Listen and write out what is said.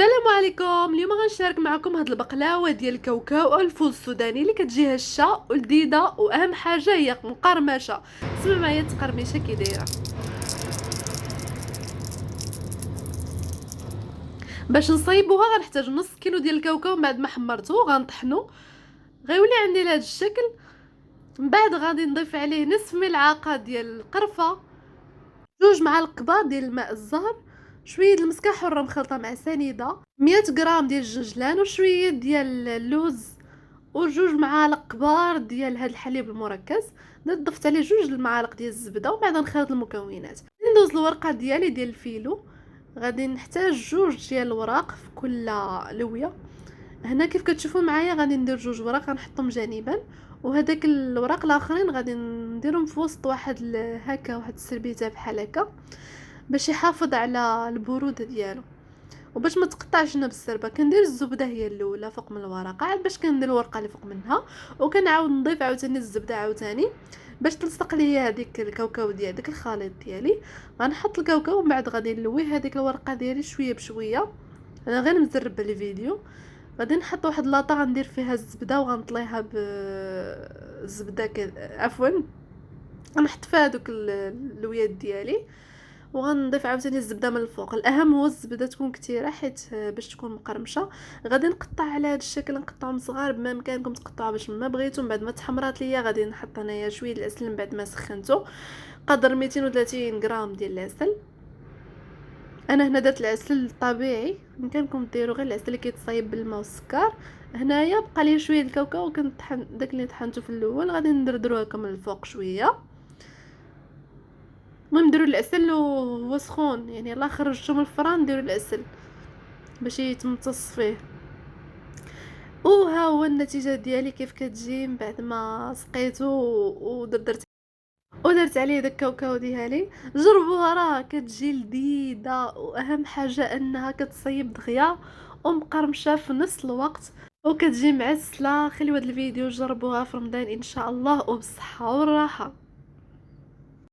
السلام عليكم. اليوم غنشارك معكم هاد البقلاوه ديال الكاوكاو او الفول السوداني اللي كتجي هشه ولذيذه، واهم حاجه هي مقرمشه. سمع معايا التقرميشه كي دايره. باش نصايبوها غنحتاج نص كيلو ديال الكاوكاو. بعد ما حمرته غنطحنو غيولي عندي لهذا الشكل. من بعد غادي نضيف عليه نصف ملعقه ديال القرفه، 2 معالق كبار ديال الماء الزهر، شويه د المسكه حره مخلطه مع سنيده، 100 غرام ديال الجنجلان وشويه ديال اللوز، و2 معالق كبار ديال هاد الحليب المركز. ضفت عليه 2 المعالق ديال الزبده، وبعد نخلط المكونات. ندوز الورقه ديالي ديال الفيلو. غادي نحتاج 2 ديال الوراق في كل لويه. هنا كيف كتشوفوا معايا غادي ندير 2 وراق غنحطهم جانبا، وهداك الوراق الاخرين غادي نديرهم في وسط واحد هكا واحد السربيته بحال هكا باش يحافظ على البروده ديالو. وباش ما تقطعش لنا بالسربه كندير الزبده هي الاولى فوق من الورقه، عاد باش كندير الورقه اللي فوق منها، وكنعاود نضيف عاوتاني الزبده عاوتاني باش تلصق ليا هذيك الكاوكاو ديال داك الخليط ديالي. غنحط الكاوكاو ومن بعد غادي نلوي هذيك الورقه ديالي شويه بشويه. انا غير مزربه الفيديو. غادي نحط واحد لاطه غندير فيها الزبده وغنطليها بالزبده عفوا غنحط فيها دوك اللويات ديالي، وغنضيف عاوتاني الزبده من الفوق. الاهم هو الزبده تكون كثيره حيت باش تكون مقرمشه. غادي نقطع على هذا الشكل، نقطعهم صغار بما امكانكم تقطعوا باش ما بغيتو. من بعد ما تحمرات ليا غادي نحط انايا شويه العسل من بعد ما سخنته، قدر 230 غرام ديال العسل. انا هنا درت العسل الطبيعي، يمكنكم ديروا غير العسل اللي كيتصايب بالماء والسكر. هنايا بقى لي شويه الكاوكاو كنطحن داك اللي طحنته في الاول، غادي ندردروه هكا من الفوق شويه. المهم ديروا العسل وهو سخون، يعني لا خرجتو من الفران ديروا العسل باش يتمتص فيه. وها هو النتيجه ديالي كيف كتجي من بعد ما سقيته ودرت عليه داك الكاوكاو ديالي. جربوها راه كتجي لذيذه، واهم حاجه انها كتصيب دغيا ومقرمشه في نفس الوقت وكتجي معسله. خليوا هذا الفيديو جربوها في رمضان ان شاء الله وبالصحه والراحه.